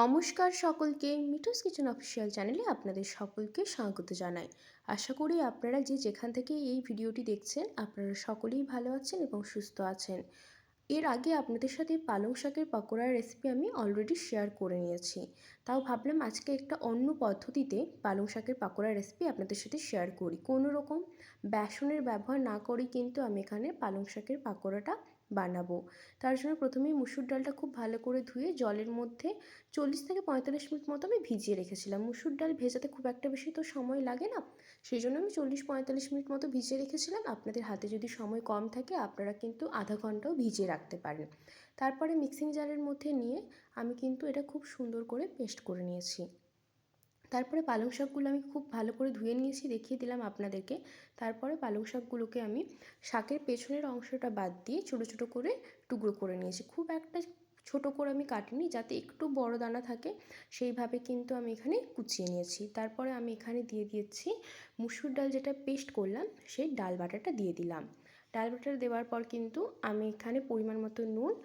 নমস্কার সকলকে, Mithu's kitchen official চ্যানেলে আপনাদের সকলকে স্বাগত জানাই। আশা করি আপনারা যে যেখান থেকে এই ভিডিওটি দেখছেন আপনারা সকলেই ভালো আছেন এবং সুস্থ আছেন। এর আগে আপনাদের সাথে পালং শাকের পকোড়ার রেসিপি আমি অলরেডি শেয়ার করে নিয়েছি। তাও ভাবলাম আজকে একটা অন্য পদ্ধতিতে পালং শাকের পকোড়ার রেসিপি আপনাদের সাথে শেয়ার করি। কোনো রকম বেসনের ব্যবহার না করেই কিন্তু আমি এখানে পালং শাকের পকোড়াটা বানাবো। তার জন্য প্রথমেই মুসুর ডালটা খুব ভালো করে ধুয়ে জলের মধ্যে 40 থেকে 45 মিনিট মতো আমি ভিজিয়ে রেখেছিলাম। মুসুর ডাল ভেজাতে খুব একটা বেশি তো সময় লাগে না, সেই জন্য আমি 40-45 মিনিট মতো ভিজিয়ে রেখেছিলাম। আপনাদের হাতে যদি সময় কম থাকে আপনারা কিন্তু আধা ঘন্টাও ভিজিয়ে রাখতে পারেন। তারপরে মিক্সিং জারের মধ্যে নিয়ে আমি কিন্তু এটা খুব সুন্দর করে পেস্ট করে নিয়েছি। তারপরে পালং শাকগুলো আমি খুব ভালো করে ধুয়ে নিয়েছি, দেখিয়ে দিলাম আপনাদেরকে। তারপরে পালং শাকগুলোকে আমি শাকের পেছনের অংশটা বাদ দিয়ে ছোটো ছোটো করে টুকরো করে নিয়েছি। খুব একটা ছোট করে আমি কাটিনি, যাতে একটু বড় দানা থাকে সেইভাবে কিন্তু আমি এখানে কুচিয়ে নিয়েছি। তারপরে আমি এখানে দিয়ে দিয়েছি মুসুর ডাল, যেটা পেস্ট করলাম সেই ডাল বাটাটা দিয়ে দিলাম। ডাল বাটা দেওয়ার পর কিন্তু আমি এখানে পরিমাণ মতো নুন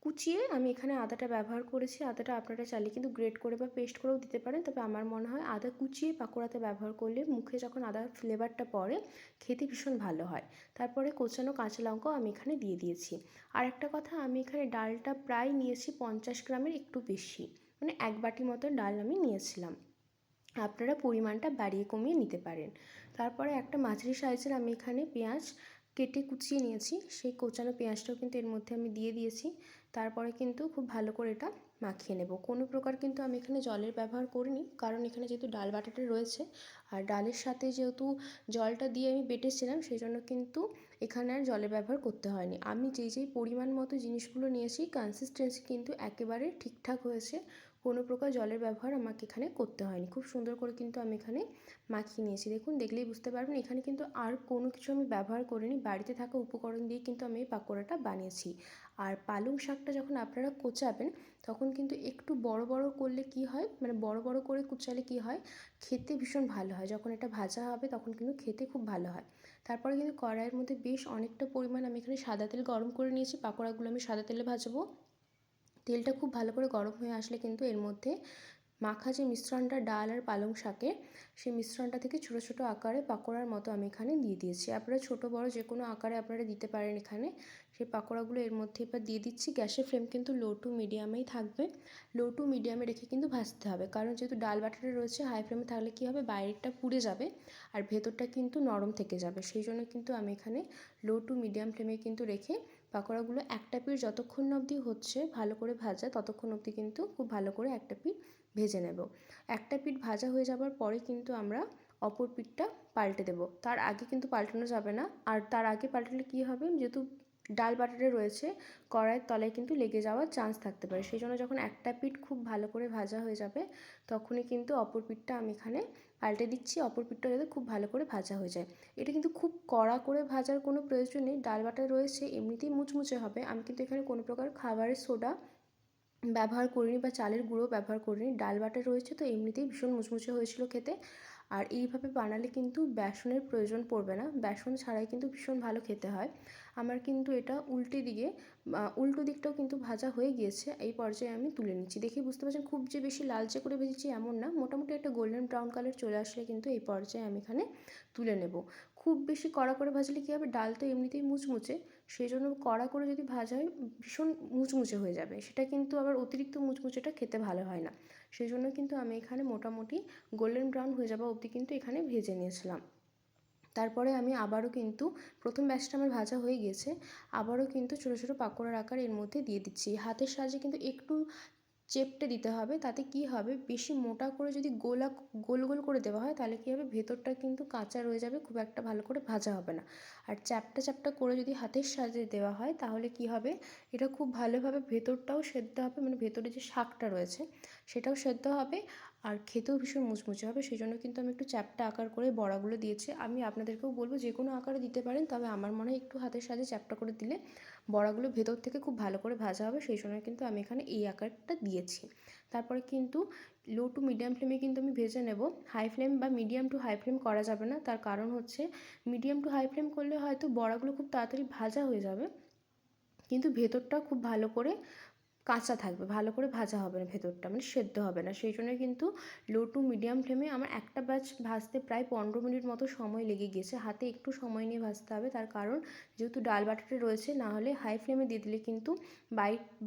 কুচিয়ে আমি এখানে আদাটা ব্যবহার করেছি। আদাটা আপনারা চাইলে কিন্তু গ্রেট করে বা পেস্ট করেও দিতে পারেন, তবে আমার মনে হয় আদা কুচিয়ে পাকোড়াতে ব্যবহার করলে মুখে যখন আদার ফ্লেভারটা পড়ে খেতে ভীষণ ভালো হয়। তারপরে কোচানো কাঁচা লঙ্কাও আমি এখানে দিয়ে দিয়েছি। আর একটা কথা, আমি এখানে ডালটা প্রায় নিয়েছি 50 গ্রামের একটু বেশি, মানে 1 বাটি মতো ডাল আমি নিয়েছিলাম। আপনারা পরিমাণটা বাড়িয়ে কমিয়ে নিতে পারেন। তারপরে একটা মাঝারি সাইজের আমি এখানে পেঁয়াজ কেটে কুচিয়ে নিয়েছি, সেই কোচানো পেঁয়াজটাও কিন্তু এর মধ্যে আমি দিয়ে দিয়েছি। তারপরে কিন্তু খুব ভালো করে এটা মাখিয়ে নেব। কোনো প্রকার কিন্তু আমি এখানে জলের ব্যবহার করিনি, কারণ এখানে যেহেতু ডাল বাটাটা রয়েছে আর ডালের সাথে যেহেতু জলটা দিয়ে আমি বেটেছিলাম, সেই জন্য কিন্তু এখানে আর জলের ব্যবহার করতে হয়নি। আমি যেই পরিমাণ মতো জিনিসগুলো নিয়েছি কনসিস্টেন্সি কিন্তু একেবারে ঠিকঠাক হয়েছে, কোনো প্রকার জলের ব্যবহার আমাকে এখানে করতে হয়নি। খুব সুন্দর করে কিন্তু আমি এখানে মাখিয়ে নিয়েছি। দেখুন, দেখলেই বুঝতে পারবেন এখানে কিন্তু আর কোনো কিছু আমি ব্যবহার করিনি, বাড়িতে থাকা উপকরণ দিয়ে কিন্তু আমি এই পাকোড়াটা বানিয়েছি। আর পালং শাকটা যখন আপনারা কোচাবেন তখন কিন্তু একটু বড় বড় করলে কি হয়, মানে বড় বড় করে কুচালে কি হয়, খেতে ভীষণ ভালো হয়। যখন এটা ভাজা হবে তখন কিন্তু খেতে খুব ভালো হয়। তারপরে কিন্তু কড়াইয়ের মধ্যে বেশ অনেকটা পরিমাণ আমি এখানে সাদা তেল গরম করে নিয়েছি। পাকোড়াগুলো আমি সাদা তেলে ভাজবো। তেলটা খুব ভালো করে গরম হয়ে আসলে কিন্তু এর মধ্যে মাখা যে মিশ্রণটা ডাল আর পালং শাকে, সেই মিশ্রণটা থেকে ছোটো ছোটো আকারে পাকোড়ার মতো আমি এখানে দিয়ে দিয়েছি। আপনারা ছোটো বড়ো যে কোনো আকারে আপনারা দিতে পারেন এখানে। সেই পাকোড়াগুলো এর মধ্যে এবার দিয়ে দিচ্ছি। গ্যাসের ফ্লেম কিন্তু লো টু মিডিয়ামেই থাকবে। লো টু মিডিয়ামে রেখে কিন্তু ভাজতে হবে, কারণ যেহেতু ডাল বাটাটা রয়েছে হাই ফ্লেমে থাকলে কী হবে, বাইরেটা পুড়ে যাবে আর ভেতরটা কিন্তু নরম থেকে যাবে। সেই জন্য কিন্তু আমি এখানে লো টু মিডিয়াম ফ্লেমে কিন্তু রেখে পাকোড়াগুলো একটা পিঠ যতক্ষণ অবধি হচ্ছে ভালো করে ভাজা, ততক্ষণ অবধি কিন্তু খুব ভালো করে একটা পিঠ ভেজে নেব। একটা পিঠ ভাজা হয়ে যাবার পরে কিন্তু আমরা অপর পিঠটা পাল্টে দেব। তার আগে কিন্তু পাল্টানো যাবে না, আর তার আগে পাল্টালে কী হবে, যেহেতু ডাল বাটাটা রয়েছে কড়াইয়ের তলায় কিন্তু লেগে যাওয়ার চান্স থাকতে পারে। সেই জন্য যখন একটা পিঠ খুব ভালো করে ভাজা হয়ে যাবে তখনই কিন্তু অপর পিঠটা আমি এখানে পাল্টে দিচ্ছি, অপর পিঠটা যাতে খুব ভালো করে ভাজা হয়ে যায়। এটা কিন্তু খুব কড়া করে ভাজার কোনো প্রয়োজন নেই, ডাল বাটা রয়েছে এমনিতেই মুচমুচে হবে। আমি কিন্তু এখানে কোনো প্রকার খাবারের সোডা ব্যবহার করিনি বা চালের গুঁড়ো ব্যবহার করিনি, ডাল বাটা রয়েছে তো এমনিতেই ভীষণ মুচমুচে হয়েছিল খেতে। আর এইভাবে বানালে কিন্তু বেসনের প্রয়োজন পড়বে না, বেসন ছাড়াই কিন্তু ভীষণ ভালো খেতে হয়। আমার কিন্তু এটা উল্টো দিকটাও কিন্তু ভাজা হয়ে গিয়েছে। এই পর্যায়ে আমি তুলে নিচ্ছি। দেখে বুঝতে পারছেন খুব যে বেশি লালচে করে ভেজেছি এমন না, মোটামুটি একটা গোল্ডেন ব্রাউন কালার চলে আসলে কিন্তু এই পর্যায়ে আমি এখানে তুলে নেব। খুব বেশি কড়া করে ভাজলে কী হবে, ডাল তো এমনিতেই মুচমুচে, সেই জন্য কড়া করে যদি ভাজা হয় ভীষণ মুচমুচে হয়ে যাবে, সেটা কিন্তু আবার অতিরিক্ত মুচমুচেটা খেতে ভালো হয় না। সেই জন্য কিন্তু আমি এখানে মোটামুটি গোল্ডেন ব্রাউন হয়ে যাওয়া অবধি কিন্তু এখানে ভেজে নিয়েছিলাম। তারপরে আমি আবারও কিন্তু প্রথম ব্যাচটা আমার ভাজা হয়ে গিয়েছে, আবারও কিন্তু ছোটো ছোটো পাকোড়ার আকার এর মধ্যে দিয়ে দিচ্ছি। হাতের সাহায্যে কিন্তু একটু চেপটে দিতে হবে, তাতে কি হবে, বেশি মোটা করে যদি গোল গোল করে দেওয়া হয় তাহলে কী হবে, ভেতরটা কিন্তু কাঁচা রয়ে যাবে, খুব একটা ভালো করে ভাজা হবে না। আর চ্যাপটা চ্যাপটা করে যদি হাতের সাহায্যে দেওয়া হয় তাহলে কি হবে, এটা খুব ভালোভাবে ভেতরটাও সেদ্ধ হবে, মানে ভেতরে যে শাকটা রয়েছে সেটাও সেদ্ধ হবে আর খেতেও ভীষণ মুচমুচে হবে। সেই জন্য কিন্তু আমি একটু চ্যাপ্টা আকার করে বড়াগুলো দিয়েছি। আমি আপনাদেরকেও বলবো যে কোনো আকারে দিতে পারেন, তবে আমার মনে হয় একটু হাতের সাহায্যে চ্যাপ্টা করে দিলে বড়াগুলো ভেতর থেকে খুব ভালো করে ভাজা হবে, সেই জন্য কিন্তু আমি এখানে এই আকারটা দিয়েছি। তারপরে কিন্তু লো টু মিডিয়াম ফ্লেমে কিন্তু আমি ভেজে নেব। হাই ফ্লেম বা মিডিয়াম টু হাই ফ্লেম করা যাবে না, তার কারণ হচ্ছে মিডিয়াম টু হাই ফ্লেম করলে হয়তো বড়াগুলো খুব তাড়াতাড়ি ভাজা হয়ে যাবে, কিন্তু ভেতরটা খুব ভালো করে কাঁচা থাকবে, ভালো করে ভাজা হবে না ভেতরটা, মানে সেদ্ধ হবে না। সেই জন্য কিন্তু লো টু মিডিয়াম ফ্লেমে আমার একটা ব্যাচ ভাজতে প্রায় 15 মিনিট মতো সময় লেগে গিয়েছে। হাতে একটু সময় নিয়ে ভাজতে হবে, তার কারণ যেহেতু ডাল বাটাটা রয়েছে, না হলে হাই ফ্লেমে দিয়ে দিলে কিন্তু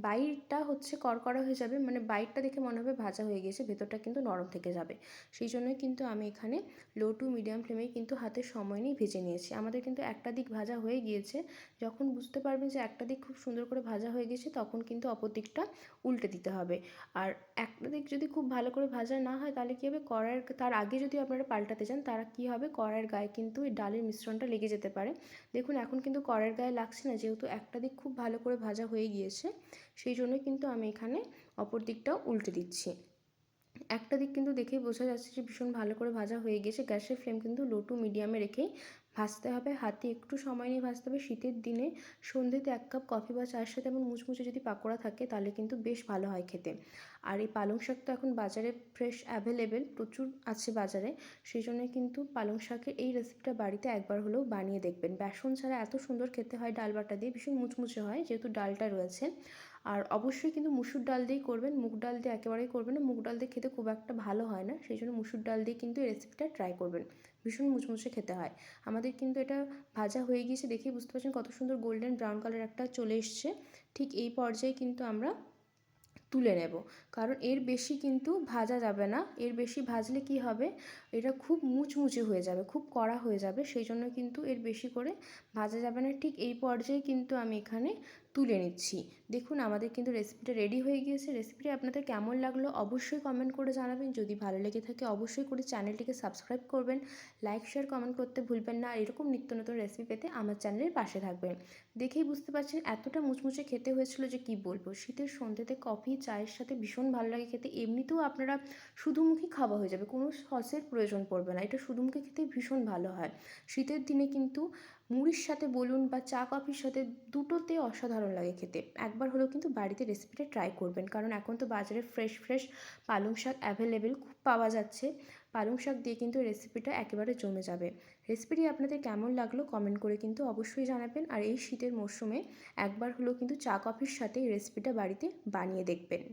বাইরটা হচ্ছে কড়কড়া হয়ে যাবে, মানে বাইরটা দেখে মনে হবে ভাজা হয়ে গেছে, ভেতরটা কিন্তু নরম থেকে যাবে। সেই জন্যই কিন্তু আমি এখানে লো টু মিডিয়াম ফ্লেমেই কিন্তু হাতে সময় নিয়ে ভেজে নিয়েছি। আমাদের কিন্তু একটা দিক ভাজা হয়ে গিয়েছে। যখন বুঝতে পারবেন যে একটা দিক খুব সুন্দর করে ভাজা হয়ে গেছে, তখন কিন্তু অপর দিকটা উল্টে দিতে হবে। আর একটা দিক যদি খুব ভালো করে ভাজা না হয়, তাহলে কী হবে, কড়াইয়ের তার আগে যদি আপনারা পাল্টাতে চান, তারা কী হবে, কড়াইয়ের গায়ে কিন্তু এই ডালের মিশ্রণটা লেগে যেতে পারে। দেখুন এখন কিন্তু কড়াইয়ের গায়ে লাগছে না, যেহেতু একটা দিক খুব ভালো করে ভাজা হয়ে গিয়েছে। সেই জন্যই কিন্তু আমি এখানে অপর দিকটাও উল্টে দিচ্ছি। একটা দিক কিন্তু দেখেই বোঝা যাচ্ছে যে ভীষণ ভালো করে ভাজা হয়ে গেছে। গ্যাসের ফ্লেম কিন্তু লো টু মিডিয়ামে রেখেই ভাজতে হবে, হাতে একটু সময় নিয়ে ভাজতে হবে। শীতের দিনে সন্ধ্যেতে 1 কাপ কফি বা চায়ের সাথে এমন মুচমুচে যদি পাকোড়া থাকে, তাহলে কিন্তু বেশ ভালো হয় খেতে। আর এই পালং শাক তো এখন বাজারে ফ্রেশ অ্যাভেলেবেল, প্রচুর আছে বাজারে। সেই জন্য কিন্তু পালং শাকের এই রেসিপিটা বাড়িতে একবার হলেও বানিয়ে দেখবেন। বেসন ছাড়া এত সুন্দর খেতে হয় ডাল বাটা দিয়ে, ভীষণ মুচমুচে হয় যেহেতু ডালটা রয়েছে। আর অবশ্যই কিন্তু মুসুর ডাল দিয়েই করবেন, মুগ ডাল দিয়ে একেবারেই করবেন না, মুগ ডাল দিয়ে খেতে খুব একটা ভালো হয় না। সেই জন্য মুসুর ডাল দিয়ে কিন্তু এই রেসিপিটা ট্রাই করবেন, ভীষণ মুচমুচে খেতে হয়। আমাদের কিন্তু এটা ভাজা হয়ে গিয়েছে, দেখেই বুঝতে পারছেন কত সুন্দর গোল্ডেন ব্রাউন কালার একটা চলে এসছে। ঠিক এই পর্যায়ে কিন্তু আমরা তুলে নেব, কারণ এর বেশি কিন্তু ভাজা যাবে না। এর বেশি ভাজলে কি হবে, এটা খুব মুচমুচে হয়ে যাবে, খুব কড়া হয়ে যাবে। সেই জন্য কিন্তু এর বেশি করে ভাজা যাবে না। ঠিক এই পর্যায়ে কিন্তু আমি এখানে তুলে নিচ্ছি। দেখুন আমাদের কিন্তু রেসিপিটা রেডি হয়ে গিয়েছে। রেসিপিটি আপনাদের কেমন লাগলো অবশ্যই কমেন্ট করে জানাবেন। যদি ভালো লেগে থাকে অবশ্যই করে চ্যানেলটিকে সাবস্ক্রাইব করবেন, লাইক শেয়ার কমেন্ট করতে ভুলবেন না। আর এরকম নিত্য নতুন রেসিপি পেতে আমার চ্যানেলের পাশে থাকবেন। দেখেই বুঝতে পারছেন এতটা মুচমুচে খেতে হয়েছিল যে কি বলবো। শীতের সন্ধ্যেতে কফি চায়ের সাথে ভীষণ ভালো লাগে খেতে। এমনিতেও আপনারা শুধুমুখী খাওয়া হয়ে যাবে, কোনো সসের প্রয়োজন পড়বে না, এটা শুধুমুখী খেতে ভীষণ ভালো হয়। শীতের দিনে কিন্তু মুড়ির সাথে বলুন বা চা কফির সাথে, দুটোতে অসাধারণ লাগে খেতে। একবার হলেও কিন্তু বাড়িতে রেসিপিটা ট্রাই করবেন, কারণ এখন তো বাজারে ফ্রেশ ফ্রেশ পালং শাক অ্যাভেলেবেল খুব পাওয়া যাচ্ছে। পালং শাক দিয়ে কিন্তু রেসিপিটা একেবারে জমে যাবে। রেসিপিটি আপনাদের কেমন লাগলো কমেন্ট করে কিন্তু অবশ্যই জানাবেন। আর এই শীতের মরশুমে একবার হলেও কিন্তু চা কফির সাথে এই রেসিপিটা বাড়িতে বানিয়ে দেখবেন।